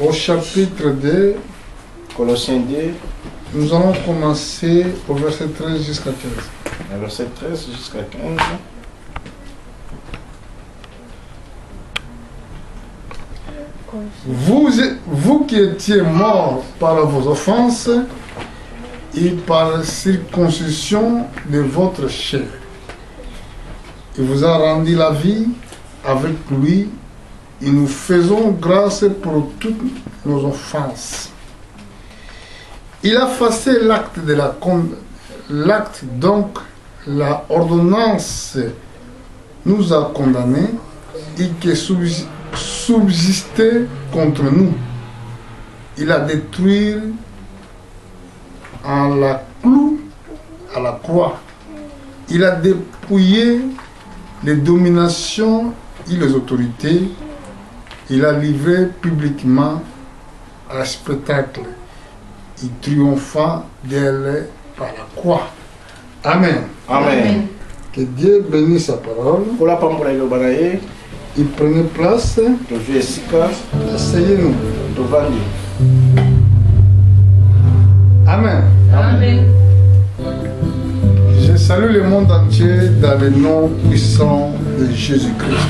Au chapitre 2, Colossiens 2, nous allons commencer au verset 13 jusqu'à 15. Verset 13 jusqu'à 15. Vous qui étiez morts par vos offenses et par la circoncision de votre chair, il vous a rendu la vie avec lui, et nous faisons grâce pour toutes nos offenses. Il a effacé l'acte, donc la ordonnance nous a condamnés et qui subsistait contre nous. Il a détruit en la clou à la croix. Il a dépouillé les dominations et les autorités. Il a livré publiquement un spectacle. Il triompha d'elle par la croix. Amen. Amen. Que Dieu bénisse sa parole. Et prenez place. Asseyez-nous. Amen. Amen. Je salue le monde entier dans le nom puissant de Jésus-Christ.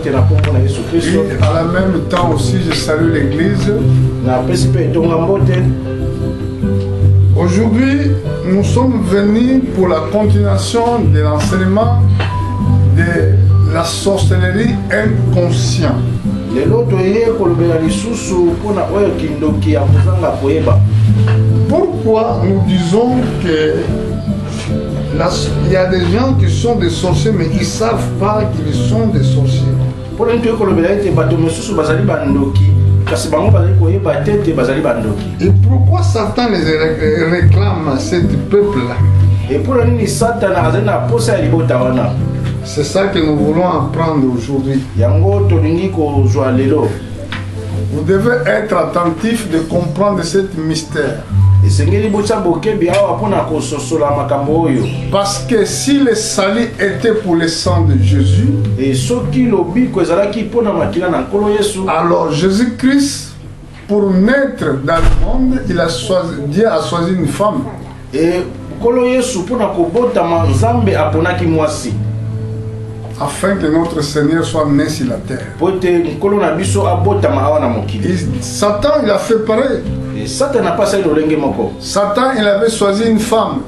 Et à la même temps aussi, je salue l'Église. Aujourd'hui, nous sommes venus pour la continuation de l'enseignement de la sorcellerie inconsciente. Pourquoi nous disons que il y a des gens qui sont des sorciers mais ils ne savent pas qu'ils sont des sorciers? Et pourquoi Satan les réclame ce peuple-là? C'est ça que nous voulons apprendre aujourd'hui. Vous devez être attentif de comprendre ce mystère. Parce que si le salut était pour le sang de Jésus, alors Jésus-Christ, pour naître dans le monde, Dieu a choisi une femme. Afin que notre Seigneur soit né sur la terre. Et Satan, il a fait pareil. Satan, il avait choisi une femme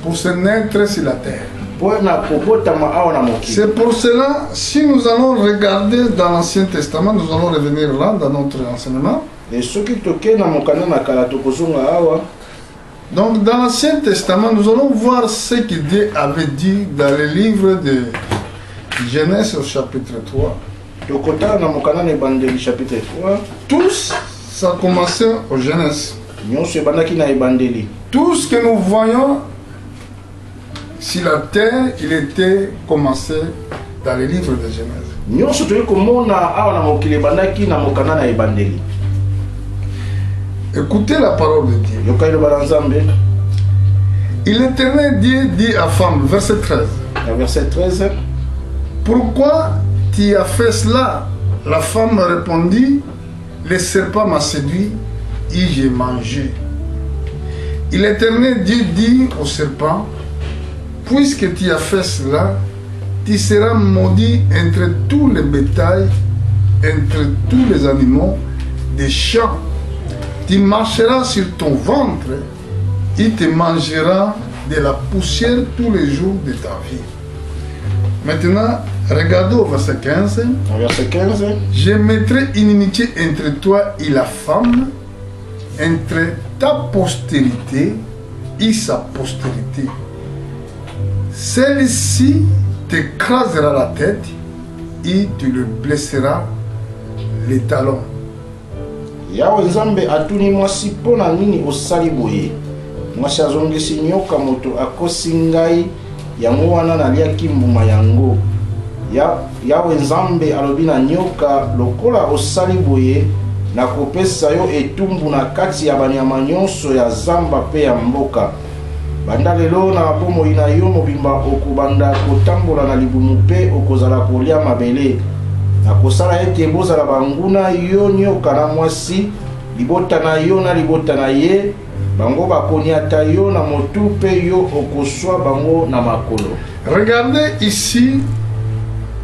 pour se naître sur la terre. C'est pour cela, si nous allons regarder dans l'Ancien Testament, nous allons revenir là dans notre enseignement. Donc dans l'Ancien Testament, nous allons voir ce que Dieu avait dit dans le livre de Genèse au chapitre 3. Tous, ça a commencé au Genèse. Tout ce que nous voyons sur la terre, il était commencé dans le livre de Genèse. Écoutez la parole de Dieu. Et l'Éternel Dieu dit à femme, verset 13. Verset 13. Pourquoi tu as fait cela? La femme répondit, le serpent m'a séduit et j'ai mangé. Et l'Éternel Dieu dit au serpent, puisque tu as fait cela, tu seras maudit entre tous les bétails, entre tous les animaux des champs. Tu marcheras sur ton ventre et tu mangeras de la poussière tous les jours de ta vie. Maintenant, regardez au verset 15. Verset 15. Je mettrai inimitié entre toi et la femme, entre ta postérité et sa postérité. Celle-ci t'écrasera la tête et tu le blesseras les talons. Yawe Nzambe atuni mwasi pona nini osali boye. Mwasi azongisi nyoka moto akosi ngai yango wana naliaki mbuma yango. Yawe Nzambe alobi na nyoka lokola osali boye nakopesa yo etumbu na kati ya banyama nyonso ya zamba pe ya mboka. banda lelo na bomoi na yo mobimba okobanda kotambola na libumu mpe okozala kolia mabele na kosala ete bozala banguna yo nyoka na mwasi libota na yo na libota na ye bango bakoniata yo na motu mpe yo okoswa bango na makolo. Regardez ici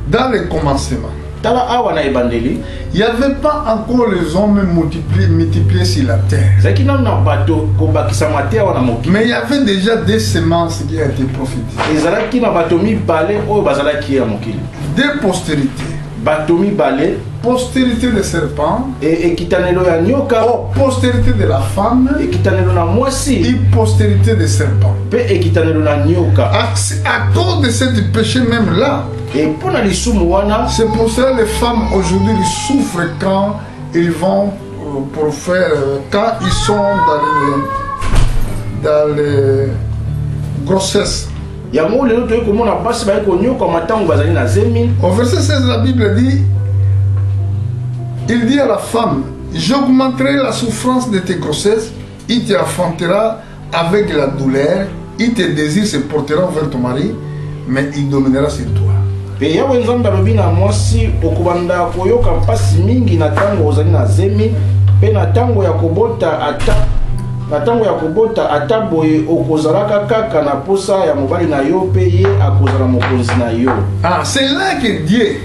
dans le commencement. Tala awa na ebandeli Il n'y avait pas encore les hommes multipliés sur la terre. zaki na bato kobakisa mate awa na mokili. Mais il y avait déjà des semences qui ont été prophétisées. ezalaki na bato mibale oyo bazalaki ya mokili. Des postérités. bato mibale Postérité des serpents. ekitanelo ya nyoka Postérité de la femme. ekitanelo na Et mwasi postérité des serpents. mpe ekitanelo na nyoka. À cause de ce péché même là, Et pour la lisumu wana c'est pour ça que les femmes aujourd'hui ils souffrent quand ils vont pour faire, quand ils sont dans les grossesses. yango lelo toyi komona basi bayi konyoka matango bazali na zemi. Au verset 16, la Bible dit, il dit à la femme, j'augmenterai la souffrance de tes grossesses, il t'enfantera avec la douleur, il te désire se portera vers ton mari, mais il dominera sur toi. Pe yawe nzambe alobi na mwasi okobanda koyoka mpasi mingi na tango ozali na zemi pe na tango ya kobota ata boye okozalaka kaka na posa ya mobali na yo pe ye akozala mokonzi na yo. Ah, c'est là que Dieu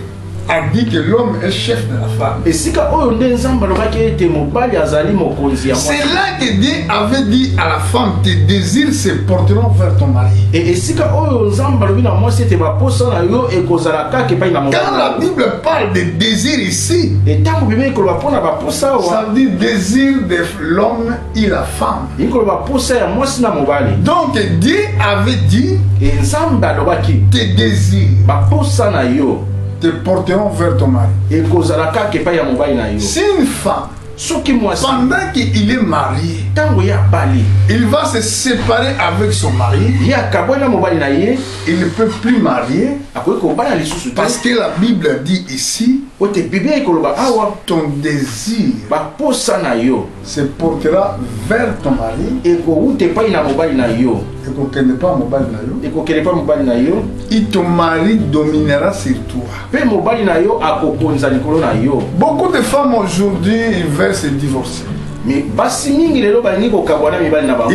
a dit que l'homme est chef de la femme. esika oyo nde nzambe alobaki ete mobali azali mokonzi ya C'est mwasi. là que Dieu avait dit à la femme, tes désirs se porteront vers ton mari. E esika oyo nzambe alobi na mwasi ete baposa na yo ekozala kaka epai na Quand mobali na la yo. Bible parle de désir ici, E ntango bibeli ekoloba mpo na baposa ça awa veut dire désir de l'homme et la femme. ekoloba posa ya mwasi na mobali. Donc Dieu avait dit, E nzambe alobaki tes désirs baposa na yo te porteront vers ton mari. ekozala kaka epai ya mobali na yo. Si une femme, soki mwasi pendant qu'il est marié, ntango ye abali il va se séparer avec son mari, ye akabwani na mobali na ye il ne peut plus marier akoki kobala lisusu te parce que la Bible dit ici, ote biblia ekoloba awa ton désir baposa na yo se portera vers ton mari ekowuta epai na mobali na yo et qu'on ne pas mobile na yo, ekokende epai mobali na yo et ton mari dominera sur toi. mpe mobali na yo akokonza likolo na yo. Beaucoup de femmes aujourd'hui ils veulent se divorcer. me basi mingi lelo balingi kokabwana mibali na bango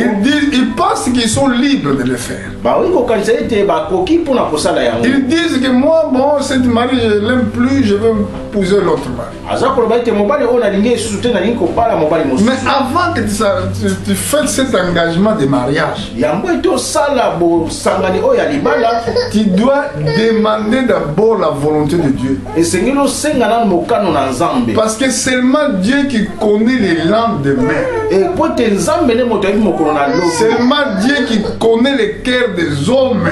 Ils pensent qu'ils sont libres de le faire. baoki kokanisa ete bakoki mpona kosala yango. Ils disent que moi, bon, cette mari, je l'aime plus, je vais épouser l'autre mari. aza koloba ete mobali oyo nalingi esusu te nalingi kobala mobali Mais mosusu. avant que tu fasses cet engagement de mariage, yango ete osala bosangani oyo ya libala tu dois demander d'abord la volonté de Dieu. esengeli osenga nanu mokano na nzambe. Parce que seulement Dieu qui connaît les lendemains. po ete nzambe nde moto ayebi mokolo na lobi. Seulement Dieu qui connaît les cœurs des hommes.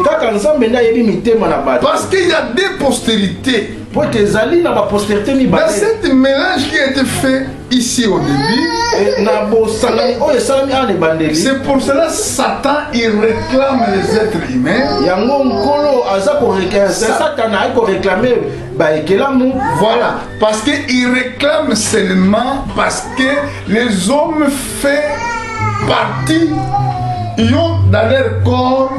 kaka nzambe nde ayebi mitema na bato. Parce qu'il y a des postérités. po ete ezali na baposterité Dans mibale cet mélange qui a été fait ici au début, na bosangani oyo esalami awa na ebandeli. c'est pour cela que Satan il réclame les êtres humains. yango nkolo aza satana ayi koreklame baekelamu. Voilà, parce qu'il réclame seulement parce que les hommes font partie, ils ont dans leur corps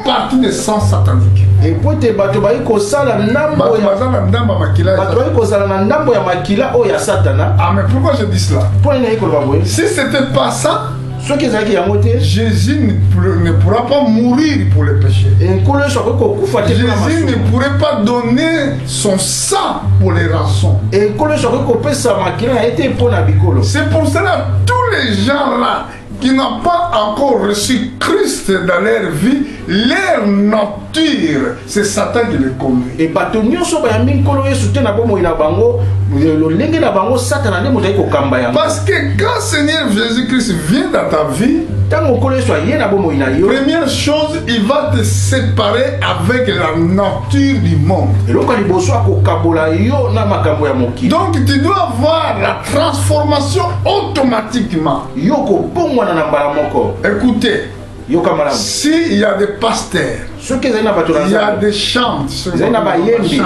partie de sang satanique. epo ete bato bayi kosala ndambo Bato ya baza na ndamba makila. bato bayi kozala na ndambo ya makila oyo ya satana. Ah, mais pourquoi je dis cela? mpo nini ayi koloba boye Si c'était pas ça, soki ezalaki yango te Jésus ne pourra pas mourir pour le péché. nkolo yesu akoki kokufa te mpona Jésus ne masumu. pourrait pas donner son sang pour les rançons. nkolo yesu akoki kopesa makila na ye te mpo na bikolo. C'est pour cela que tous les gens là qui n'ont pas encore reçu Christ dans leur vie, leur nature, c'est Satan qui les conduit. e bato nyonso bayambi nkolo yesu te na bomoi na bango lolenge na bango satana nde moto ayi kokamba yango. Parce que quand Seigneur Jésus-Christ vient dans ta vie, ntango nkolo yesu aye na bomoi na yo première chose, il va te séparer avec la nature du monde. eloko ya liboso akokabola yo na makambo ya mokili. Donc tu dois avoir la transformation automatiquement. yo kobongwana na mbala moko. Écoutez, yoka malamu s'il y a des pasteurs, soki ezali na bato na il y a nzambe des chantres, Zena Bayembi.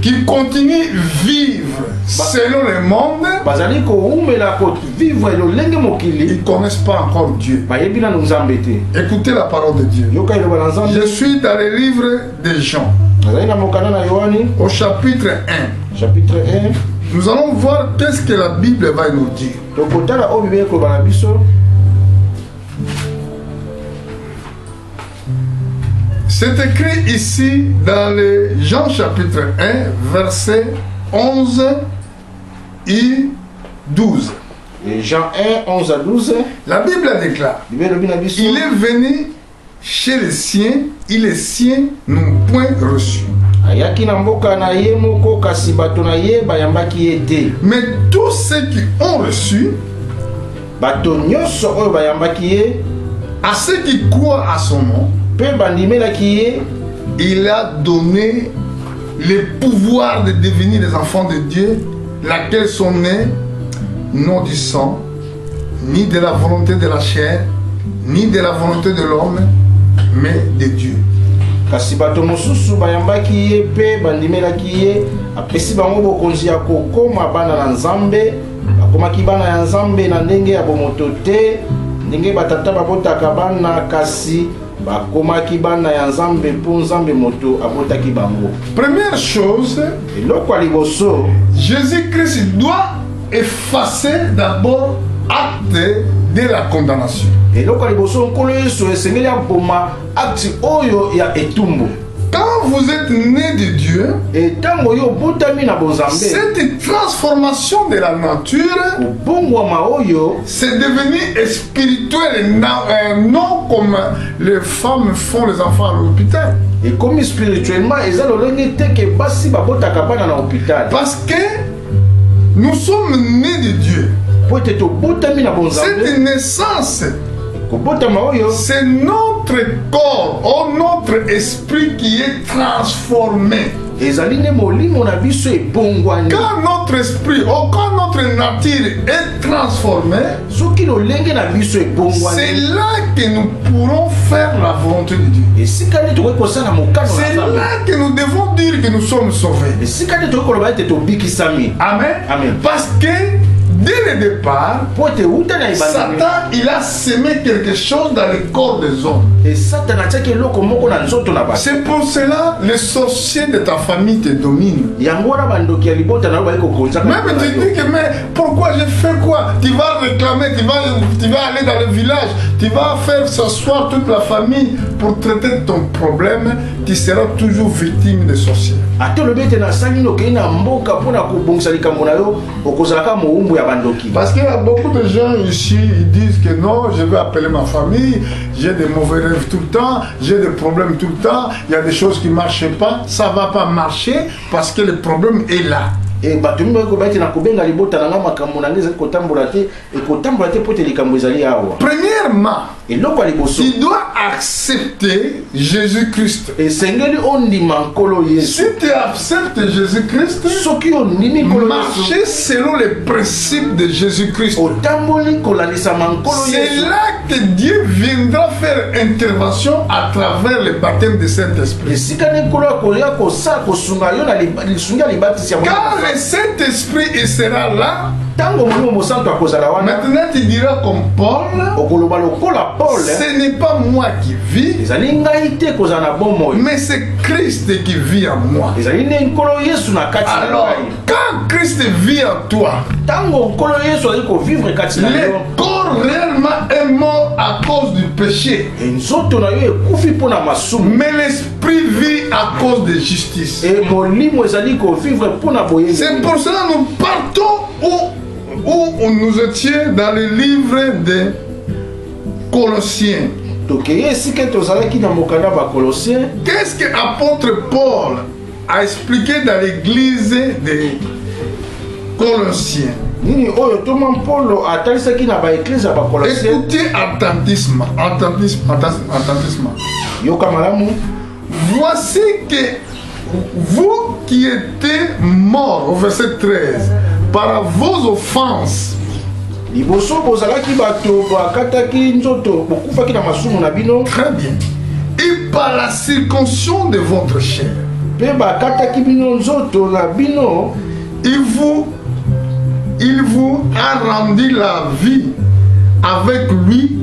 qui continuent vivre selon le monde, ils ne connaissent pas encore Dieu. Écoutez la parole de Dieu. Je suis dans le livre de Jean, au chapitre 1. Chapitre 1. Nous allons voir qu'est-ce que la Bible va nous dire. C'est écrit ici dans le Jean chapitre 1, verset 11 et 12. Et Jean 1, 11 à 12. La Bible déclare, il est venu chez les siens et les siens n'ont point reçu. Mais tous ceux qui ont reçu, à ceux qui croient à son nom, il a donné le pouvoir de devenir des enfants de Dieu, laquelle sont nés non du sang, ni de la volonté de la chair, ni de la volonté de l'homme, mais de Dieu. Kasi bato mosusu bayambaki ye pe bandimelaki ye apesi bango bokonzi ya kokoma bana na Nzambe, bakomaki bana ya Nzambe na ndenge ya bomoto te, ndenge batata babotaka bana, kasi bakomaki bana ya Nzambe mpo Nzambe moto abotaki bango. Première chose, eloko ya liboso, Jésus-Christ doit effacer d'abord acte de la condamnation. Quand vous êtes né de Dieu, cette transformation de la nature, c'est devenu spirituel, non comme les femmes font les enfants à l'hôpital. Et comme spirituellement, parce que nous sommes nés de Dieu. Cette naissance, c'est notre corps ou notre esprit qui est transformé. Quand notre esprit ou quand notre nature est transformée, c'est là que nous pourrons faire la volonté de Dieu. C'est là que nous devons dire que nous sommes sauvés. Amen. Amen. Parce que dès le départ, Satan il a semé quelque chose dans le corps des hommes. C'est pour cela les sorciers de ta famille te dominent. Même tu dis que mais pourquoi j'ai fait quoi? Tu vas réclamer, tu vas aller dans le village, tu vas faire s'asseoir toute la famille pour traiter ton problème, tu seras toujours victime des sorciers. Parce qu'il y a beaucoup de gens ici, ils disent que non, je vais appeler ma famille, j'ai des mauvais rêves tout le temps, j'ai des problèmes tout le temps, il y a des choses qui ne marchent pas, ça ne va pas marcher parce que le problème est là. Premièrement, tu dois accepter Jésus-Christ. Si tu acceptes Jésus-Christ, marcher selon les principes de Jésus-Christ. C'est là que Dieu viendra faire intervention à travers le baptême du Saint-Esprit. Quand le Saint-Esprit il sera là, maintenant tu diras comme Paul, ce n'est pas moi qui vis, mais c'est Christ qui vit en moi. Alors, quand Christ vit en toi, le corps réellement est mort à cause du péché, mais l'esprit vit à cause de justice. C'est pour cela que nous partons où nous étions dans le livre de Colossiens. Qu'est-ce que l'apôtre Paul a expliqué dans l'église de Colossiens? Écoutez attentivement. Voici que vous qui étiez morts, au verset 13, par vos offenses, très bien, et par la circoncision de votre chair, Pe bakataki bino nzoto na bino. Il vous a rendu la vie avec lui,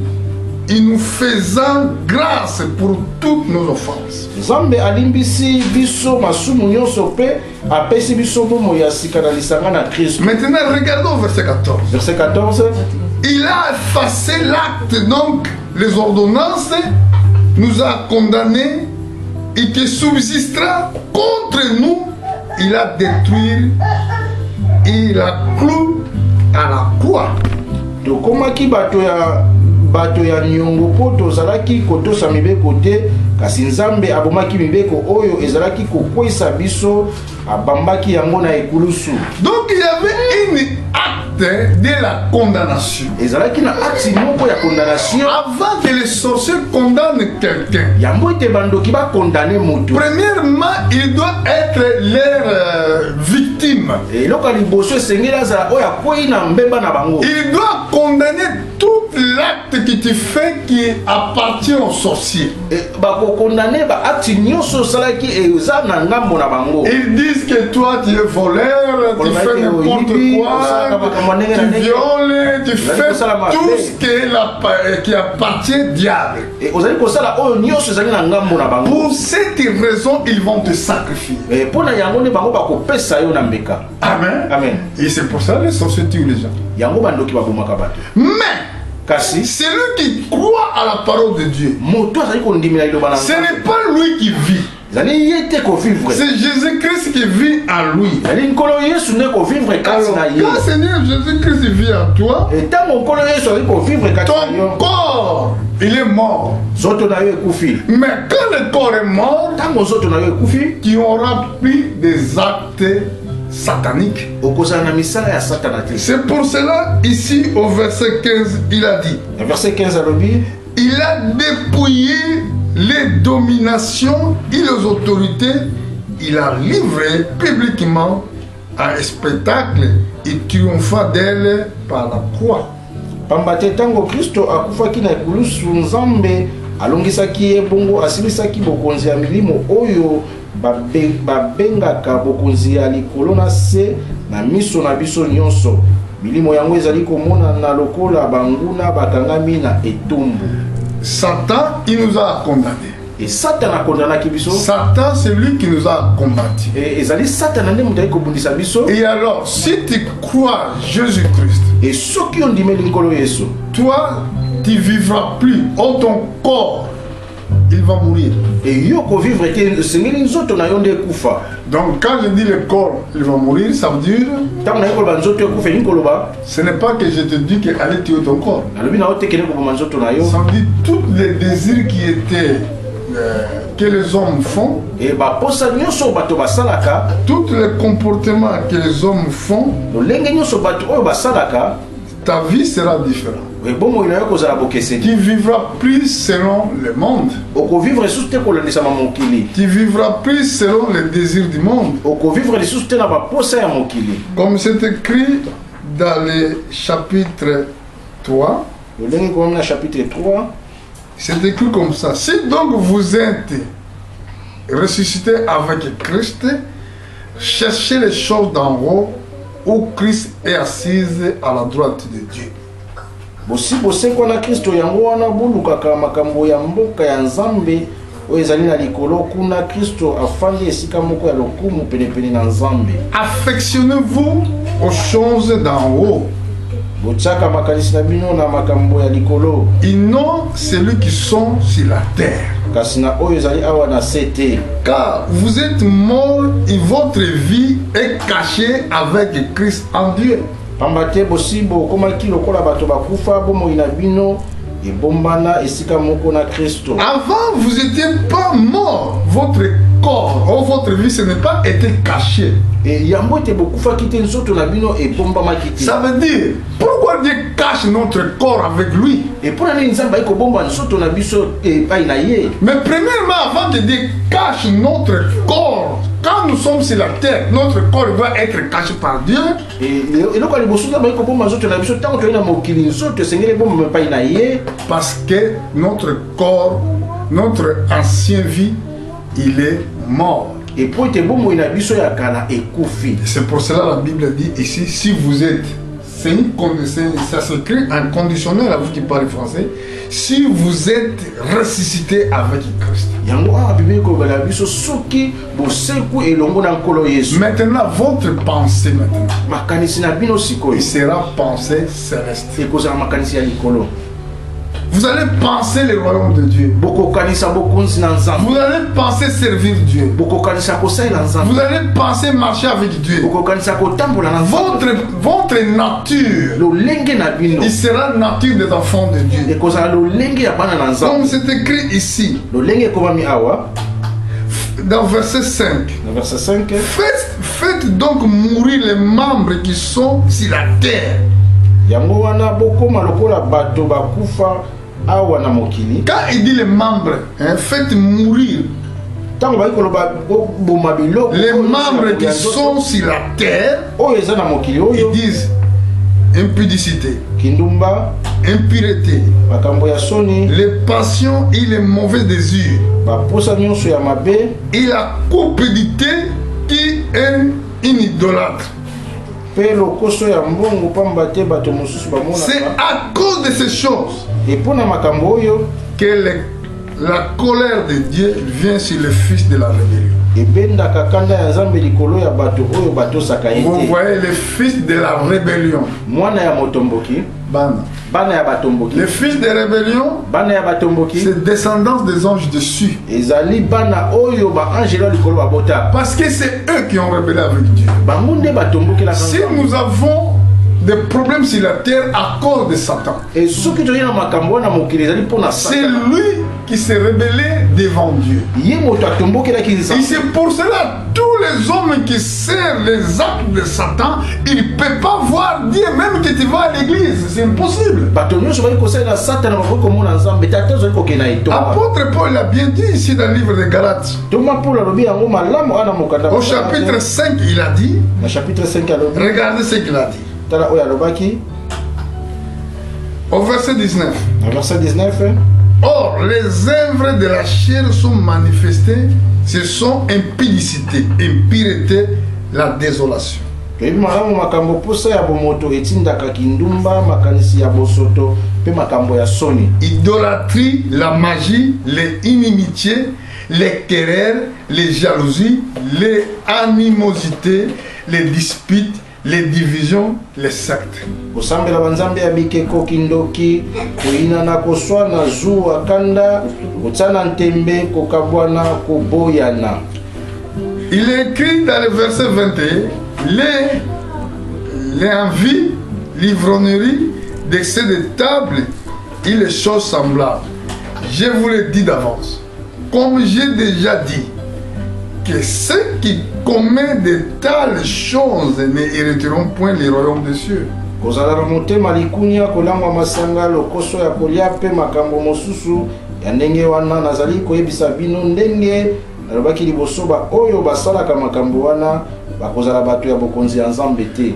il nous faisant grâce pour toutes nos offenses. Nzambe alimbisi biso masumu nyonso pe apesi biso bomo ya sika na lisanga na Kristo. Maintenant, regardons verset 14. Verset 14. Il a effacé l'acte, donc les ordonnances, nous a condamnés et qui subsistera contre nous, il a détruit, il a cloué à la croix. Donc, comment qui bato ya nyongo po tozalaki kotosa mibeko te kasi Nzambe abomaki mibeko oyo ezalaki kokwisa biso abambaki yango na ekulusu. Donc il y avait une acte de la condamnation. Ezalaki na acte moko ya condamnation. Avant que les sorciers condamnent quelqu'un, yango ete bandoki ba condamner moto. Premièrement, il doit être leur victime. Et loka liboso sengela za oya kwei na mbeba na bango. Il doit condamner tout l'acte que tu fais qui appartient aux sorciers. Bako condamner ba acte nyonso salaki eza na ngambo na bango. Ils disent que toi tu es voleur, tu fais n'importe quoi, tu violes, tu fais tout ce qui appartient au diable. Pour cette raison, ils vont te sacrifier. Amen. Amen. Et c'est pour ça que les sorciers tuent les gens. Mais celui qui croit à la parole de Dieu, ce n'est pas lui qui vit. C'est Jésus-Christ qui vit en lui. Alors, quand Seigneur Jésus-Christ vit en toi, ton corps, il est mort. Mais quand le corps est mort, tu auras pris des actes sataniques. C'est pour cela, ici au verset 15, il a dit, il a dépouillé les dominations et les autorités, il a livré publiquement un spectacle et triompha d'elle par la croix. Pambate tango Kristo akufaki na ekulusu Nzambe alongisaki ebongo asilisaki bokonzi ya milimo oyo babengaka bokonzi ya likolo na se na miso na biso nyonso. Milimo yango ezali komona na lokola banguna bakangami na etumbu. Satan, il nous a condamnés. Et Satan a condamné Kibiso. Satan, c'est lui qui nous a combattus. Et Satan a demandé à Biso. Et alors, si tu crois Jésus-Christ, et ceux qui ont dit toi, tu vivras plus. Oh, ton corps, il va mourir. Et yoko vivre était sengeli nzoto na yonde kufa. Donc quand je dis le corps, il va mourir, ça veut dire ce n'est pas que je te dis que allez tuer ton corps. Ça veut dire tous les désirs qui étaient que les hommes font, et tous les comportements que les hommes font, ta vie sera différente. Tu vivras plus selon le monde. Tu vivras plus selon les désirs du monde. Comme c'est écrit dans le chapitre 3. C'est écrit comme ça. Si donc vous êtes ressuscité avec Christ, cherchez les choses d'en haut où Christ est assis à la droite de Dieu. Bosi bosekwa na Kristo yango wana bulukaka makambo ya mboka ya Nzambe oyo ezali na likolo kuna Kristo afandi esika moko ya lokumu penepene na Nzambe. Affectionnez-vous aux choses d'en haut. Botsaka makanisi na bino na makambo ya likolo. Et non celui qui sont sur la terre. Kasina oyo ezali awa na sete. Car vous êtes morts et votre vie est cachée avec Christ en Dieu. Pambate bosibo komaki lokola bato bakufa bomo ina bino ebombana esika moko na Kristo. Avant vous n'étiez pas mort, votre corps ou votre vie ce n'est pas été caché. Et yambo te bokufa kite nzoto na bino ebombama kiti. Ça veut dire pourquoi Dieu cache notre corps avec lui? Et pour aller nzamba iko bomba nzoto na biso e pa ina ye. Mais premièrement avant que Dieu cache notre corps, quand nous sommes sur la terre, notre corps doit être caché par Dieu. Et loka liboso na iko bomba nzoto na biso tango to ina mokili nzoto sengele bomba pa ina ye parce que notre corps, notre ancien vie, il est mort. Et pour te bon moi inabiso ya kala ekufi. C'est pour cela la Bible dit ici, si vous êtes, c'est une condition, ça s'écrit en conditionnel à vous qui parlez français, si vous êtes ressuscité avec Christ. Yango a Bible ko bala biso soki bo seku elongo na nkolo Yesu. Maintenant votre pensée maintenant. Makanisi na bino sikoyo. Il sera pensée céleste. Et kozala makanisi ya likolo. Vous allez penser le royaume de Dieu. Boko kanisa bokonzi na nzambe. Vous allez penser servir Dieu. Boko kanisa kosaila nzambe. Vous allez penser marcher avec Dieu. Boko kanisa kotambola na nzambe. Votre nature, lo lenge na bino. il sera nature des enfants de Dieu. Et kozala lo lenge ya bana na nzambe. Comme c'est écrit ici. Lo lenge komami awa. Dans verset 5. Dans verset 5. Faites donc mourir les membres qui sont sur la terre. Yango wana bokoma lokola bato bakufa awa na mokili. Quand il dit les membres, hein, faites mourir les membres qui sont sur la terre. Ils disent impudicité, kindumba, impureté, les passions et les mauvais désirs, et la cupidité qui est une idolâtre. C'est à cause de ces choses que la colère de Dieu vient sur le fils de la rébellion. Vous voyez le fils de la rébellion. Le fils de rébellion, c'est descendance des anges dessus. Parce que c'est eux qui ont rébellé avec Dieu. Si nous avons des problèmes sur la terre à cause de Satan, c'est lui qui s'est rebellé devant Dieu. Et c'est pour cela tous les hommes qui servent les actes de Satan, ils ne peuvent pas voir Dieu même que tu vas à l'église. C'est impossible. Apôtre Paul a bien dit ici dans le livre de Galates. Au chapitre 5, il a dit, regardez ce qu'il a dit. Au verset 19. Or, les œuvres de la chair sont manifestées, ce sont impudicité, impureté, la désolation. Idolâtrie, la magie, les inimitiés, les querelles, les jalousies, les animosités, les disputes, les divisions, les sectes. Il est écrit dans le verset 21, les envies, l'ivrognerie, d'excès de table et les choses semblables. Je vous l'ai dit d'avance, comme j'ai déjà dit, que ceux qui commettent de telles choses ne hériteront point les royaumes des cieux.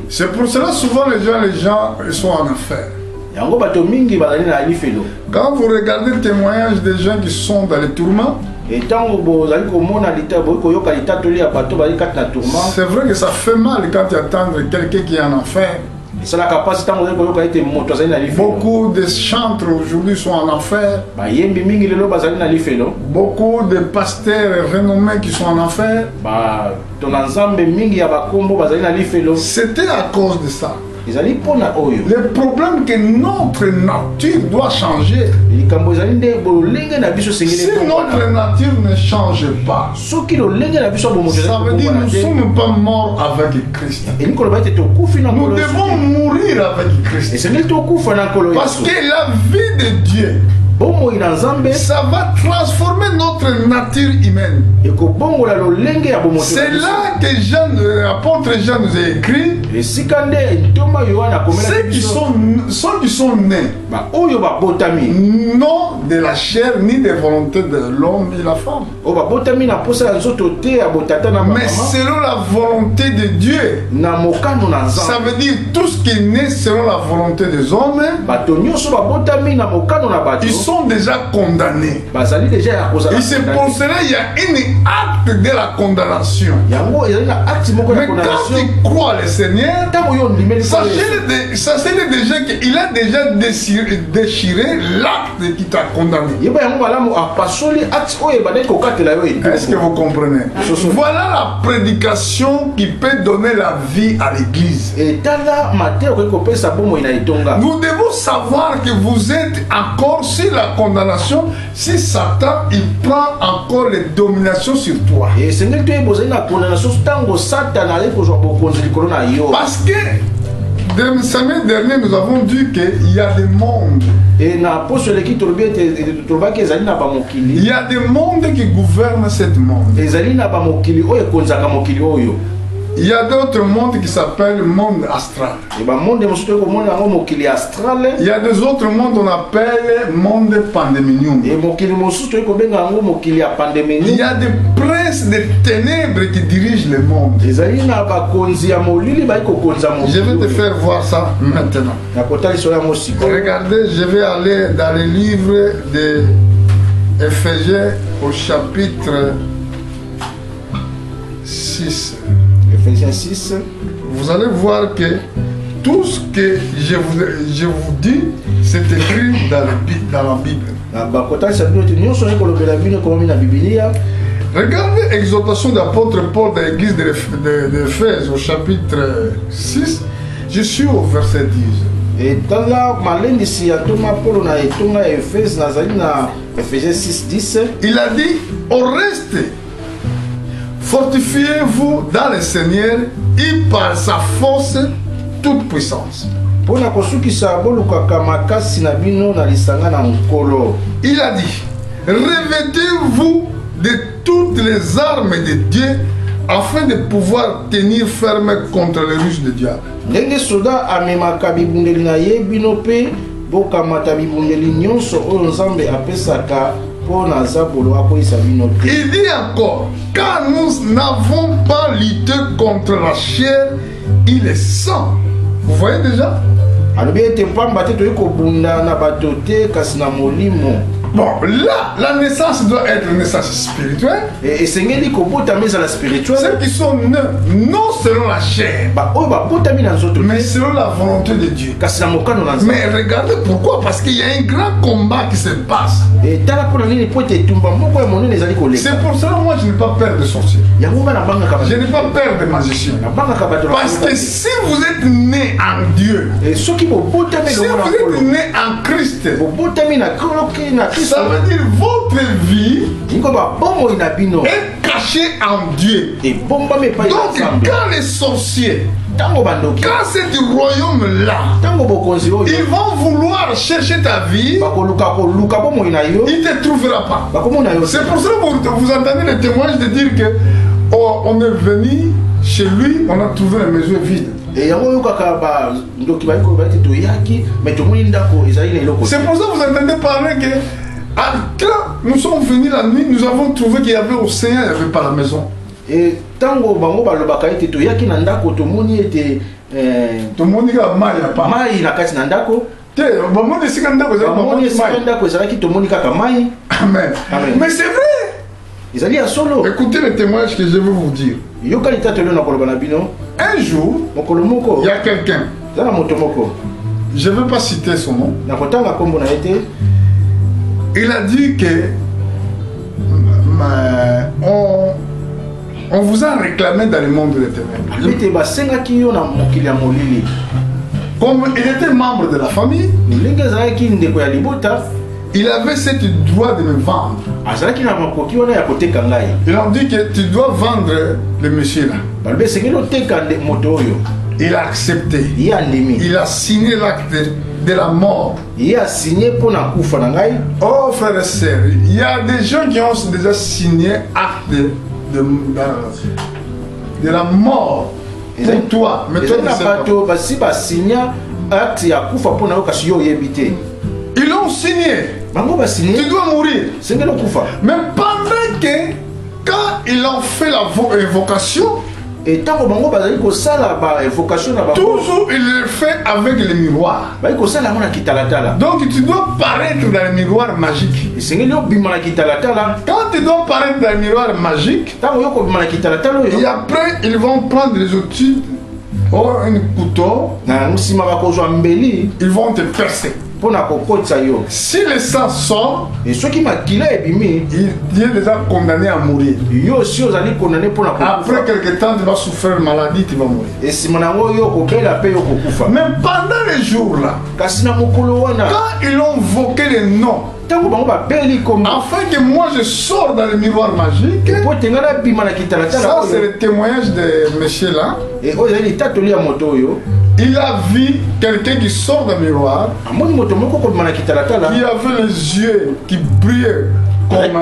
C'est pour cela souvent les gens sont en affaire. Quand vous regardez le témoignage des gens qui sont dans les tourments, c'est vrai que ça fait mal quand tu attends quelqu'un qui est en enfer. Beaucoup de chantres aujourd'hui sont en enfer. Beaucoup de pasteurs renommés qui sont en enfer. C'était à cause de ça. Le problème que notre nature doit changer. Si notre nature ne change pas, ça veut dire que nous ne sommes pas morts avec Christ. Nous devons mourir avec Christ. Parce que la vie de Dieu, ça va transformer notre nature humaine. C'est là que l'apôtre Jean nous a écrit, ceux qui sont nés, non de la chair ni des volontés de l'homme et la femme, mais selon la volonté de Dieu. Ça veut dire tout ce qui est né selon la volonté des hommes, ils sont déjà condamnés. bazali déjà ya kozala Et c'est pour cela qu'il y a un acte de la condamnation. yango ezali na acte moko Mais ya quand condamnation tu crois le Seigneur, ntango yo ondimeli sachez déjà qu'il a déjà déchiré l'acte qui t'a condamné. yeba yango malamu apasoli acte oyo ebandaki kokatela yo Est-ce que vous comprenez? Voilà la prédication qui peut donner la vie à l'église. etala mateyo okoki kopesa bomoi na etonga. Nous devons savoir que vous êtes encore sur la condamnation si Satan il prend encore les dominations sur toi. esengeli toyeba ozali na condamnation ntango satana azali kozwa bokonzi likolo na yo. Parce que la semaine dernière, nous avons dit qu'il y a des mondes. Et na poso eleki tolobi ete tolobaki ezali na bamokili. Il y a des mondes qui gouvernent cette monde. ezali na bamokili oyo ekonzaka mokili oyo. Il y a d'autres mondes qui s'appellent monde astral. e bamonde mosusu tokomona yango mokili astral. Il y a des autres mondes qu'on appelle monde pandéminium. e mokili mosusu toyei kobenga yango mokili ya pandemini. Il y a des princes de ténèbres qui dirigent le monde. ezali na bakonzi ya molili bali kokonza mokili. Je vais te faire voir ça maintenant. na kotaliso yango sikoyo. Regardez, je vais aller dans le livre de Éphésiens au chapitre 6. Ephésiens 6. Vous allez voir que tout ce que je vous dis, c'est écrit dans la Bible. bakotalisa bino ete nyonso oyi kolobela bino ekomomi na bibilia. Regardez l'exhortation d'apôtre Paul dans l'église d'Éphèse au chapitre 6. Je suis au verset 10. etala malendisi ya ntoma polo na etonga ya efese nazali na Ephésiens 6:10. Il a dit, au reste, fortifiez-vous dans le Seigneur et par sa force toute puissance. mpo na kosukisa bolukaka makasi na bino na lisanga na mokolo. Il a dit, revêtez-vous de toutes les armes de Dieu afin de pouvoir tenir ferme contre les ruses de diable. ndenge soda amemaka bibundeli na ye bino mpe bokamata bibundeli nyonso oyo nzambe apesaka mpo na zabolo akoyisa bino te. Il dit encore, car nous n'avons pas lutté contre la chair et le sang. Vous voyez déjà? alobi ete pamba te toyei kobunda na bato te kasi na molimo. Bon, là, la naissance doit être une naissance spirituelle. esengeli kobotama ezala spirituel. Ceux qui sont nés, non selon la chair, oyo babotami na nzoto mais selon la volonté de Dieu. kasi na mokano na nzambe. Mais regardez pourquoi, parce qu'il y a un grand combat qui se passe. tala mpo na nini po ete etumba moko ya monene ezali koleka. C'est pour cela moi je n'ai pas peur de sorciers. yango nga nabangaka Je n'ai pas peur de magiciens. nabangaka bato. Parce que si vous êtes né en Dieu, soki bobotami si vous êtes né en Christ, bobotami na koloki na kristo. ça veut dire votre vie ingo babomoi na bino est cachée en Dieu. ebombami epai na Donc nzambe. quand les sorciers, ntango bandoki quand c'est du royaume-là, ntango bokonzi oyo ils vont vouloir chercher ta vie, bakoluka bomoi na yo il ne te trouvera pas. bakomona yo. C'est pour ça que vous entendez le témoignage de dire que oh, on est venu chez lui, on a trouvé la maison vide. yango oyokaka bandoki bali ete toyaki me tomoni ndako ezali na eloko. C'est pour ça que vous entendez parler que quand nous sommes venus la nuit, nous avons trouvé qu'il y avait océan, il n'y avait pas la maison. ntango bango balobaka ete toyaki na ndako tomoni ete Tout le monde dit que mai a pas. mai na kati na ndako. Bamoni esika ndako ezalaki tomoni kaka mai. Amen. Mais c'est vrai. ezali ya solo. Écoutez le témoignage que je vais vous dire. yokali tata lelo na koloba na bino. Un jour, mokolo moko il y a quelqu'un. eza na moto moko Je ne vais pas citer son nom. na kotanga nkombo na ye te. Il a dit que on vous a réclamé dans le monde de ténèbres. ete basengaki yo na mokili ya molili. Comme il était membre de la famille, ndenge azalaki ndeko ya libota, il avait ce droit de me vendre. azalaki na makoki wana ya koteka ngai. Ils ont dit que tu dois vendre le monsieur là. balobi esengeli oteka moto oyo. Il a accepté. ye andimi. Il a signé l'acte de la mort. ye asigné mpo na kufa na ngai. Oh frères et sœurs, il y a des gens qui ont déjà signé acte de la mort pour toi. Mais toi, tu ne sais pas. bato basi basinya acte ya kufa mpo na yo kasi yo oyebi te. Ils l'ont signé. bango basigné Tu dois mourir. sengeli okufa. Mais pendant que, quand ils ont fait la évocation, Et tant que bango bazali ko sala ba évocation na ba. Toujours il le fait avec le miroir. Ba ko sala mona kitalatala. Donc tu dois paraître dans le miroir magique. Et sengeli obima na kitalatala. Quand tu dois paraître dans le miroir magique, Tango yo ko bima na kitalatala yo. Et après ils vont prendre les outils ou un couteau. Na musima ba ko zo mbeli. Ils vont te percer. Si le sang sort, et ceux qui makila ebimi, il est déjà condamné à mourir. Yo si vous allez condamner pour la. Après quelque temps, tu vas souffrir maladie, tu vas mourir. Et si monango yo ko bela pe yo ko kufa. Même pendant les jours là, kasina mokolo wana, quand ils ont invoqué les noms, afin que moi je sors dans le miroir magique. Ça c'est le témoignage de monsieur là. Il a vu quelqu'un qui sort d'un miroir, qui avait les yeux qui brillaient comme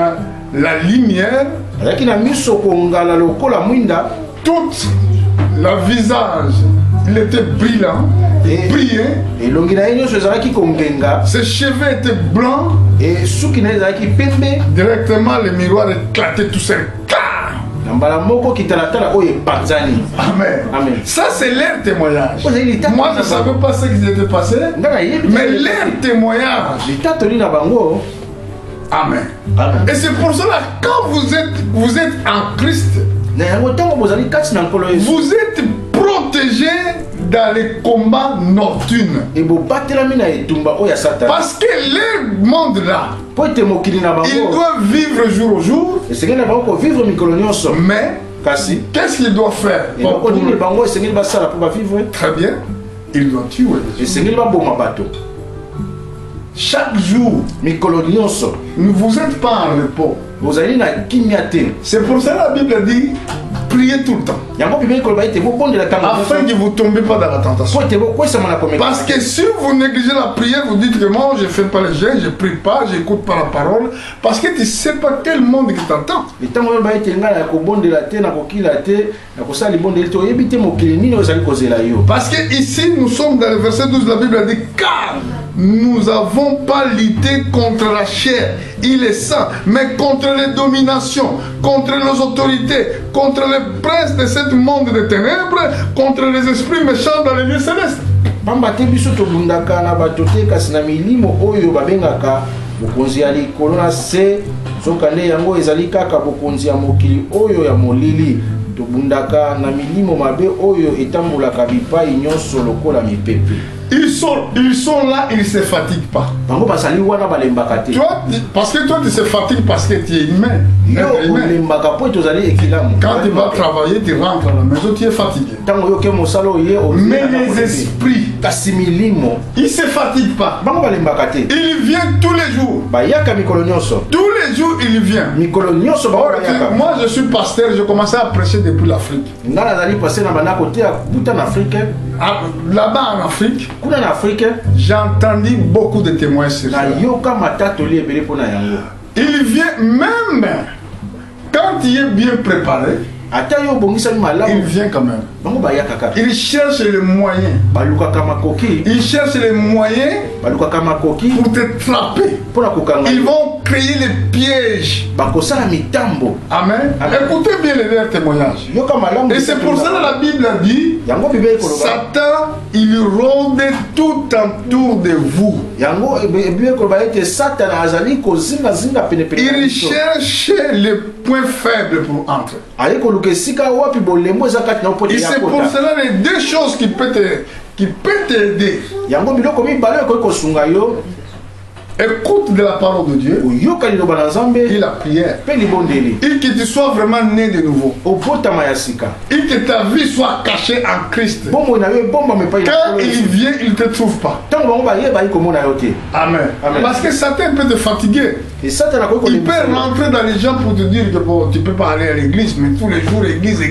la lumière, toute la visage, il était brillant, il brillait, ses cheveux étaient blancs, et directement le miroir éclatait tout seul. Amen. Amen. Ça c'est leur témoignage. Moi je ne savais pas ce qui s'était passé, mais leur témoignage. Amen. Amen. Et c'est pour cela quand vous êtes en Christ, vous êtes protégé dans les combats nocturnes. Parce que le monde là, il doit vivre jour au jour. Mais qu'est-ce qu'il doit faire? Très bien, il doit tuer. Chaque jour, ne vous êtes pas en repos. C'est pour ça que la Bible dit priez tout le temps. Afin que vous ne tombiez pas dans la tentation. Parce que si vous négligez la prière, vous dites que moi je ne fais pas le jeûne, je ne prie pas, je n'écoute pas la parole. Parce que tu ne sais pas quel monde qui t'entend. Parce que ici nous sommes dans le verset 12 de la Bible, elle dit car nous n'avons pas lutté contre la chair et le sang, mais contre les dominations, contre les autorités, contre les princes de ce monde de ténèbres, contre les esprits méchants dans les lieux célestes. bokonzi ya likolo na se sokande yango ezali kaka bokonzi ya mokili oyo ya molili tobundaka na milimo mabe oyo etambolaka bipai nyonso lokola mipepe. Ils sont là, ils ne se fatiguent pas. Toi, parce que toi tu se fatigues parce que tu es humain. Quand tu vas travailler, tu rentres à la maison, tu es fatigué. Mais les esprits, ils ne se fatiguent pas. Ils viennent tous les jours. Tous les jours, ils viennent. Moi, je suis pasteur, je commençais à prêcher depuis l'Afrique. Là-bas en Afrique, j'ai entendu beaucoup de témoins sur ça. Il vient même quand il est bien préparé. Il vient quand même. Il cherche les moyens. Il cherche les moyens pour te trapper. Ils vont créer les pièges. Amen. Écoutez bien les témoignages. Et c'est pour ça que la Bible a dit Satan, il rôde tout autour de vous. Il cherche les points faibles pour entrer. Et c'est pour cela les deux choses qui peuvent t'aider. Écoute de la parole de Dieu et la prière. Et que tu sois vraiment né de nouveau. Et que ta vie soit cachée en Christ. Quand il vient, il ne te trouve pas. Amen. Amen. Parce que Satan peut te fatiguer. Il peut rentrer dans les gens pour te dire que bon, tu ne peux pas aller à l'église, mais tous les jours, église.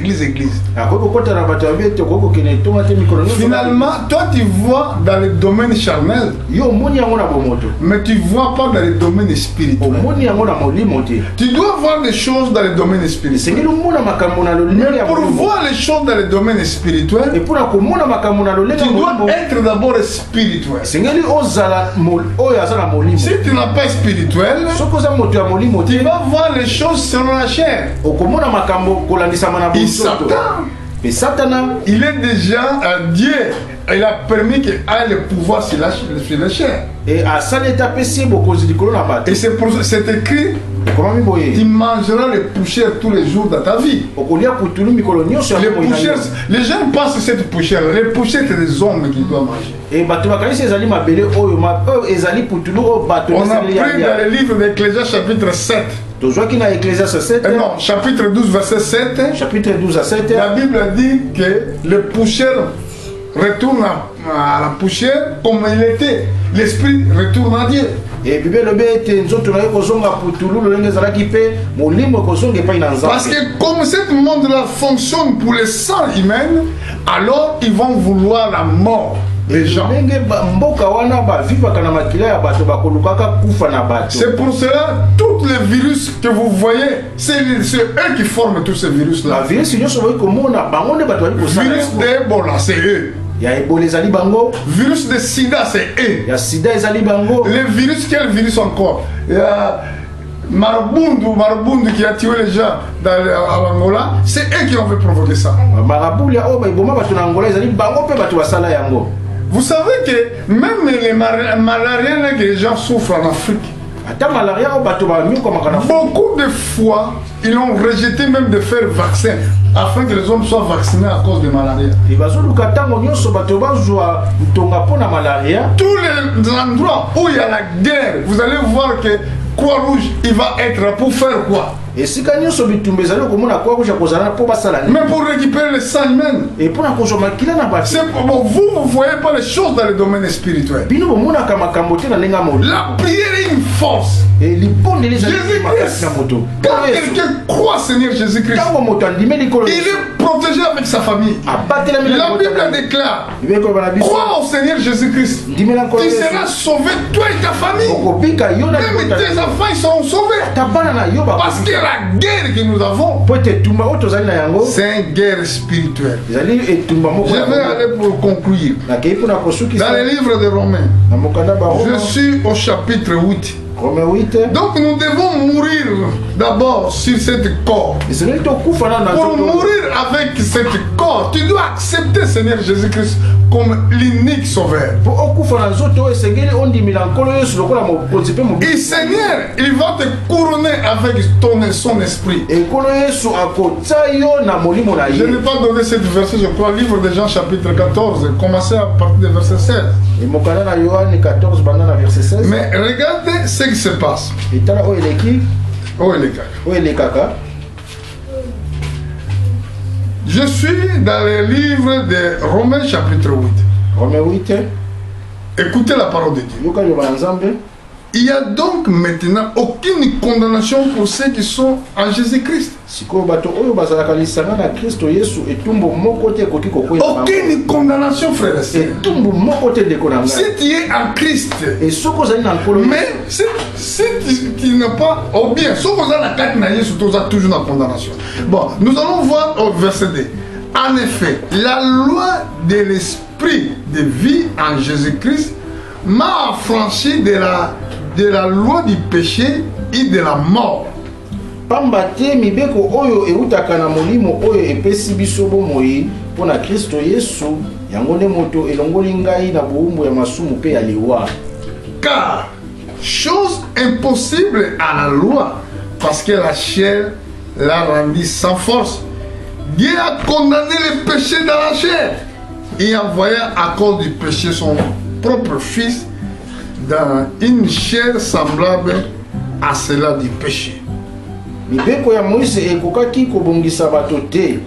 Finalement, toi tu vois dans le domaine charnel, mais tu ne vois pas dans le domaine spirituel. Tu dois voir les choses dans le domaine spirituel. Mais pour voir les choses dans le domaine spirituel, tu dois être d'abord spirituel. Si tu n'as pas spirituel, tu vas voir les choses selon la chair. Et Satan, Et Satan, il est déjà Dieu. Il a permis qu'il ait le pouvoir sur la chair. et à ça l'état PC beaucoup de colonne à Et c'est pour ça c'est écrit. comment mi boye Tu mangeras les poussières tous les jours dans ta vie. okolia putulu mikolonio sur Les poussières, les gens pensent que cette poussière, les poussières c'est des hommes qui doivent manger. et bato bakanisi ezali mabele oyo ezali putulu o bato On a pris dans le livre d'Ecclésias chapitre 7. tozwaki na Ecclésias 7 Non, chapitre 12 verset 7. chapitre 12 à 7 La Bible dit que les poussières retournent à la poussière comme il était. L'esprit retourne à Dieu. et bibelo bete nzoto na kozonga putulu lolenge ezalaki pe molimo kozonga epai na nzambe Parce que comme ce monde-là fonctionne pour les sangs humains, alors ils vont vouloir la mort des gens. ndenge mboka wana bavivaka na makila ya bato bakolukaka kufa na bato. C'est pour cela, tous les virus que vous voyez, c'est eux qui forment tous ces virus-là. bavirisi nyonso boyi komona bango nde bato bali kosala Virus d'Ebola, c'est eux. ya ebola ezali bango, Virus de sida, c'est eux. ya sida ezali bango, Les virus, quel virus encore? Il y a Marabundu qui a tué les gens à l'Angola, c'est eux qui ont fait provoquer ça. marabulia oyo baiboma bato na Angola ezali bango mpe bato basala yango. Vous savez que même les malariens que les gens souffrent en Afrique, ata malaria oyo bato banyokwamaka na beaucoup de fois, ils ont rejeté même de faire vaccin afin que les hommes soient vaccinés à cause de malaria. e bazoluka ntango nyonso bato bazwa ntonga mpo na malaria. Tous les endroits où il y a la guerre, vous allez voir que Croix-Rouge, il va être pour faire quoi? esika nyonso bitumba ezali komona kwa kusha kozala mpo basala nini Mais pour récupérer le sang humain. e mpona kozwa makila na bato. C'est bon, vous ne voyez pas les choses dans le domaine spirituel. bino bomonaka makambo te na ndenge ya moto La prière est une force. e libondeli ezali makasi Jésus-Christ, na moto. quand quelqu'un croit Seigneur Jésus-Christ, ntango moto andimi likolo il est protégé avec sa famille. abatelami na La libota Bible na ye. déclare, Bible koloba na biso crois au Seigneur Jésus-Christ. ndimela nkolo Tu Yesu. seras sauvé, toi et ta famille. okobika yo na Même libota tes na yo. enfants, ils seront sauvés. ata bana na yo Parce que la guerre que nous avons, po ete etumba oyo tozali na yango c'est une guerre spirituelle. ezali etumba moko Je ya vais moto. aller pour conclure. nakei mpona Dans kosukisa le livre de Romains, na mokanda baroma je suis au chapitre 8. rome 8 Donc nous devons mourir d'abord sur cette corps. esengeli tokufa na Pour nzoto mourir avec cette corps, tu dois accepter Seigneur Jésus-Christ comme l'unique sauveur. po okufa na nzoto oyo esengeli ondimila nkolo yesu lokola mokonzi mpe Et mobi Seigneur, il va te couronner avec son esprit. ekolo yesu akotia yo na molimo na Je ye n'ai pas donné cette verset, je crois, livre de Jean chapitre 14, commencez à partir du verset 16. emokanda na yohane 14 banda na verset 16 Mais regardez ce qui se passe. etala oyo eleki Oh, les gars. oyo elekaka. Je suis dans le livre de Romains chapitre 8. rome 8 Écoutez la parole de Dieu. yoka liloba na nzambe. Il n'y a donc maintenant aucune condamnation pour ceux qui sont en Jésus-Christ. sikoyo bato oyo bazalaka lisanga na kristo yesu etumbu moko te ekoki kokwela bango. Aucune condamnation, frère et sœur. etumbu moko te ndeko na Si ngai tu es en Christ, e soki ozali na nkolo mais si tu n'es pas au bien, sauf que la carte na Jésus, tu as toujours la condamnation. Bon, nous allons voir au verset 2. En effet, la loi de l'esprit de vie en Jésus-Christ m'a affranchi de la loi du péché et de la mort. pamba te mibeko oyo eutaka na molimo oyo epesi biso bomoi mpo na kristo yesu yango nde moto elongoli ngai na bowumbu ya masumu mpe ya liwa. Car, chose impossible à la loi, parce que la chair l'a rendu sans force. Dieu a condamné le péché dans la chair et envoyé à cause du péché son propre fils dans une chair semblable à celle du péché. mibeko ya moïse ekokaki kobongisa bato te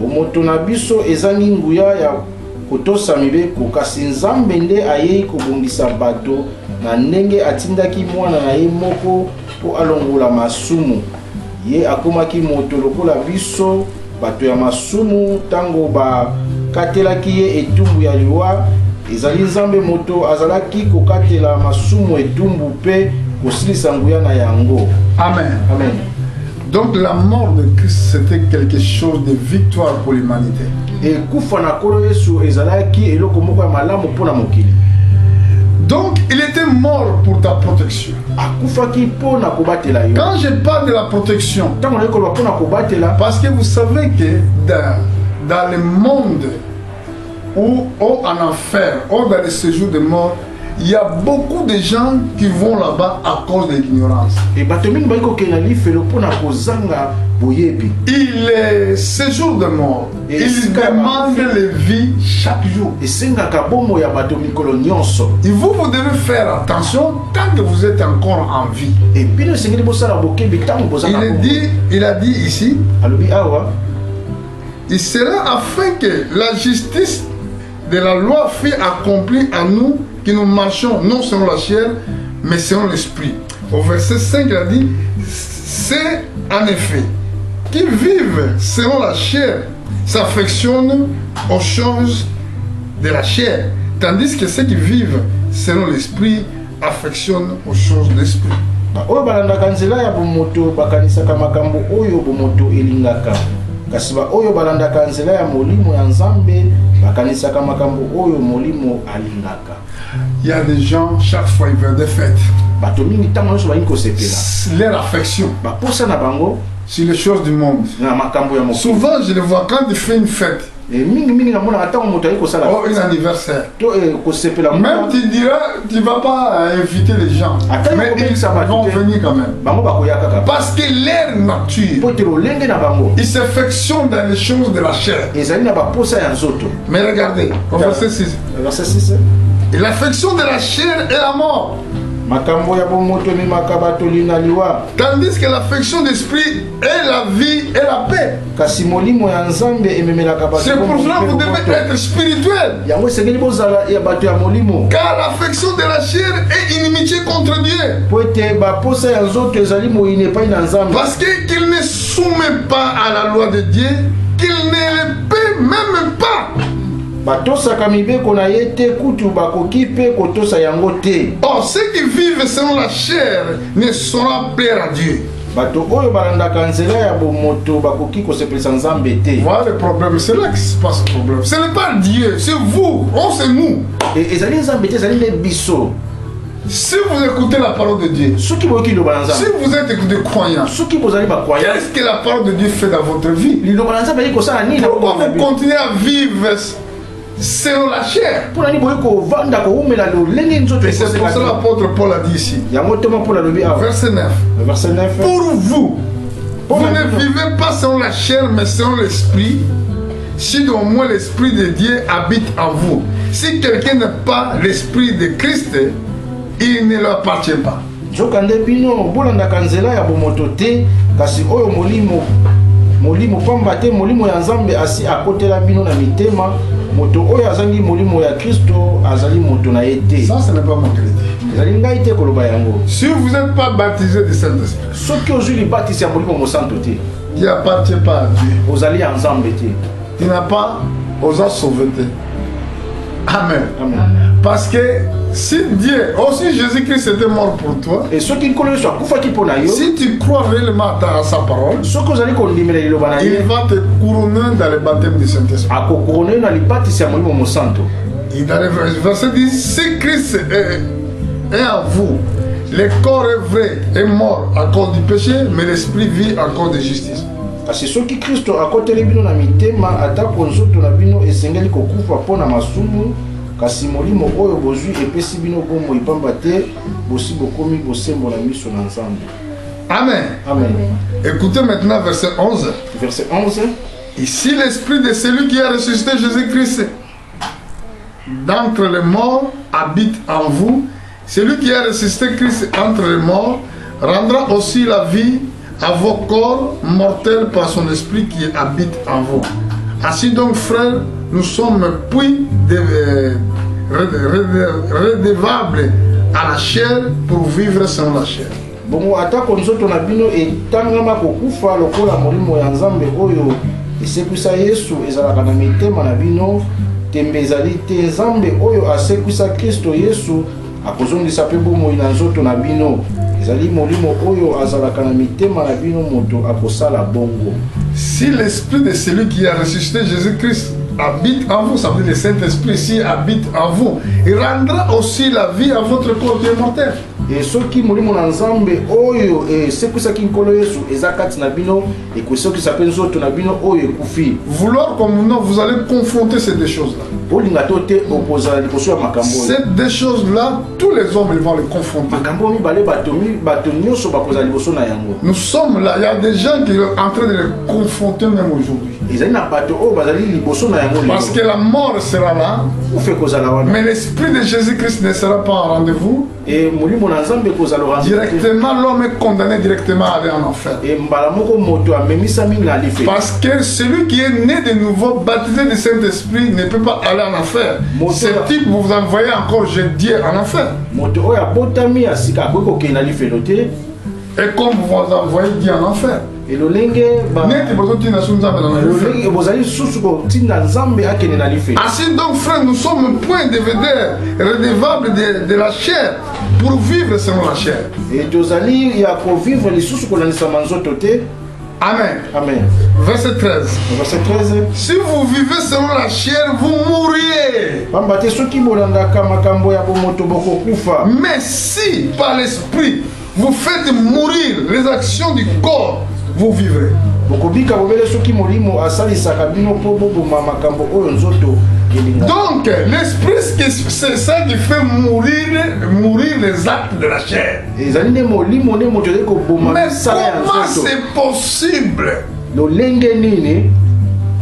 bomoto na biso ezangi nguya ya kotosa mibeko kasi nzambe nde ayei kobongisa bato na ndenge atindaki mwana na ye moko mpo alongola masumu ye akomaki moto lokola biso bato ya masumu ntango bakatelaki ye etumbu ya liwa ezali nzambe moto azalaki kokatela masumu etumbu mpe kosilisa nguya na yango. Amen. Amen. Donc la mort de Christ, c'était quelque chose de victoire pour l'humanité. ekufa na nkolo yesu ezalaki eloko moko ya malamu mpo na mokili. Donc il était mort pour ta protection. akufaki mpo na kobatela yo. Quand je parle de la protection, ntango naye koloba mpo na kobatela parce que vous savez que dans le monde ou en enfer, ou dans le séjour de mort, il y a beaucoup de gens qui vont là-bas à cause de l'ignorance. Et Il est séjour de mort. Il demande les vies chaque jour. Et vous devez faire attention tant que vous êtes encore en vie. Il a dit ici, il sera afin que la justice de la loi fût accomplie en nous, que nous marchons non selon la chair, mais selon l'esprit. Au verset 5, il a dit, c'est en effet qui vivent selon la chair s'affectionnent aux choses de la chair, tandis que ceux qui vivent selon l'esprit affectionnent aux choses de l'esprit. kasi oyo balandaka nzela ya molimo ya Nzambe bakanisaka makambo oyo molimo alingaka. Il y a des gens, chaque fois ils veulent des fêtes. Bato mingi tango nyonso balingi kosepela. Leur affection baposa na bango sur les choses du monde. Na makambo ya mokili. Souvent je les vois quand ils font une fête. Et mingi na mona atango moto ali kosala. Oh, un anniversaire. To kosepela. Même tu diras tu vas pas inviter les gens. Mais ils vont venir quand même. Bango bakoya kaka. Parce que leur nature, potelo lenge na bango, ils s'affectionnent dans les choses de la chair. Ezali na baposa ya nzoto. Mais regardez, au verset 6. Verset 6. Et l'affection de la chair est la mort. Tandis que l'affection d'esprit est la vie et la paix. C'est pour cela que vous devez être spirituel. Car l'affection de la chair est inimitié contre Dieu. Parce qu'il ne soumet pas à la loi de Dieu, qu'il ne le paie même pas. Or, ceux qui vivent selon la chair ne sauront plaire à Dieu. Voilà le problème, c'est là que se passe le problème. Ce n'est pas Dieu, c'est vous, c'est nous. Si vous écoutez la parole de Dieu, si vous êtes des croyants, qu'est-ce que la parole de Dieu fait dans votre vie? Pourquoi vous continuez à vivre selon la chair? Et c'est pour ça que l'apôtre Paul a dit ici, verset 9. Pour vous, vous ne vivez pas selon la chair, mais selon l'esprit, si au moins l'esprit de Dieu habite en vous. Si quelqu'un n'a pas l'esprit de Christ, il ne lui appartient pas. Molimo pamba te molimo ya Nzambe asi akotela bino na mitema moto oyo azangi molimo ya Kristo azali moto na yete. Ça ce n'est pas mon crédit. Ezali ngai te koloba yango. Si vous n'êtes pas baptisé du Saint-Esprit, soki ozuli baptise ya molimo mo santo te, il appartient pas à Dieu. Ozali ya Nzambe te. Tu n'as pas osé sauver te. Amen. Amen. Parce que si Dieu, aussi Jésus-Christ était mort pour toi, et ceux qui connaissent soit kufaki pona yo, si tu crois réellement à sa parole, il va te couronner dans le baptême du Saint-Esprit. Et dans le verset 10, si Christ est en vous, le corps est vrai, est mort à cause du péché, mais l'esprit vit à cause de justice. Kasi soki Kristo akoteli bino na mitema atako nzoto na bino esengeli kokufa pona masumu kasi molimo oyo bozwi epesi bino bomoi pamba te bosi bokomi bosembo na miso na Nzambe. Amen. Amen. Écoutez maintenant verset 11. Verset 11. Ici l'esprit de celui qui a ressuscité Jésus-Christ d'entre les morts habite en vous. Celui qui a ressuscité Christ entre les morts rendra aussi la vie à vos corps mortels par son esprit qui habite en vous. Ainsi donc, frères, nous sommes puis redevables à la chair pour vivre sans la chair. Bongo atako nzoto na bino etangama kokufa lokola molimo ya Nzambe oyo esekuisa Yesu ezalaka na mitema na bino tembe ezali te Nzambe oyo asekuisa Kristo Yesu akozongisa pe bomoi na nzoto na bino. Si l'esprit de celui qui a ressuscité Jésus-Christ habite en vous, ça veut dire le Saint-Esprit ici habite en vous, il rendra aussi la vie à votre corps qui est mortel. Et ceux qui molimo na nzambe oyo sekusaki nkolo Yesu eza kati na bino et que ceux qui s'appellent nzoto na bino oyo ekufi. Vouloir comme non, vous allez confronter ces deux choses-là. Olinga tote opposa liboso ya makambo. Ces deux choses-là, tous les hommes ils vont les confronter. Makambo mi bale bato nyonso bakoza liboso na yango. Nous sommes là, il y a des gens qui sont en train de les confronter même aujourd'hui. Ezali na bato oyo bazali liboso na yango. Parce que la mort sera là. Mais l'esprit de Jésus-Christ ne sera pas en rendez-vous. Et molimo na nzambe kozala directement, l'homme est condamné directement à aller en enfer. Et mbala moko moto amemisami na life. Parce que celui qui est né de nouveau, baptisé du Saint-Esprit, ne peut pas aller en enfer. Ce type, vous envoyez encore, je dis, en enfer. Moto oya botami asika ko ke na life note. Et comme vous envoyez dit en enfer. Et le lenge ba ainsi donc frère, nous sommes point de vedette redevable de la chair pour vivre selon la chair. Et tozali ya ko vivre les sous ko lanisa manzoto te. Amen. Amen. Verset 13. Verset 13. Si vous vivez selon la chair, vous mourriez. Pambate soki bolanda kama kambo ya bomoto boko kufa. Mais si par l'esprit vous faites mourir les actions du corps, vous vivrez. Donc l'esprit, c'est ça qui fait mourir les actes de la chair. Mais comment c'est possible?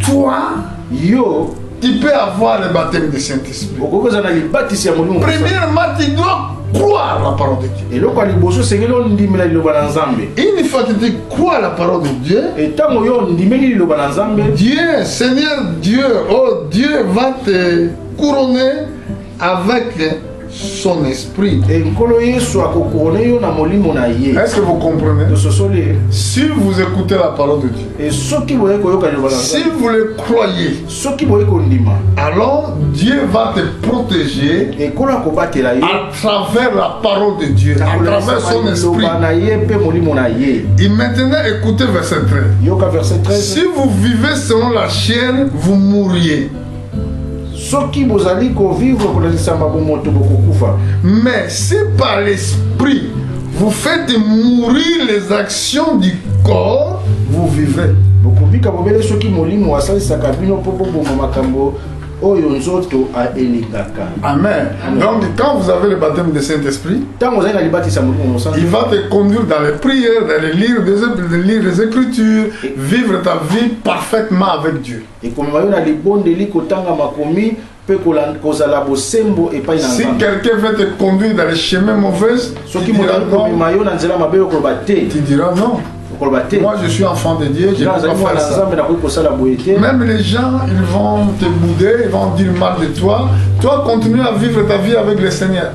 Toi, tu peux avoir le baptême du Saint-Esprit. Premièrement, tu dois croire la parole de Dieu. Une fois que tu crois la parole de Dieu, Dieu, Seigneur Dieu, oh Dieu va te couronner avec son esprit. Est-ce que vous comprenez? Si vous écoutez la parole de Dieu, si vous le croyez, alors Dieu va te protéger à travers la parole de Dieu, à travers son esprit. Et maintenant écoutez verset 13. Si vous vivez selon la chair, vous mourriez. Mais si par l'esprit vous faites mourir les actions du corps, vous vivrez. Amen. Donc quand vous avez le baptême du Saint-Esprit, il va te conduire dans les prières, dans les livres, lire les Écritures, vivre ta vie parfaitement avec Dieu. Si quelqu'un veut te conduire dans les chemins mauvais, tu diras non. Moi je suis enfant de Dieu, je ne peux pas faire ça. Même les gens, ils vont te bouder, ils vont dire mal de toi. Toi, continue à vivre ta vie avec le Seigneur.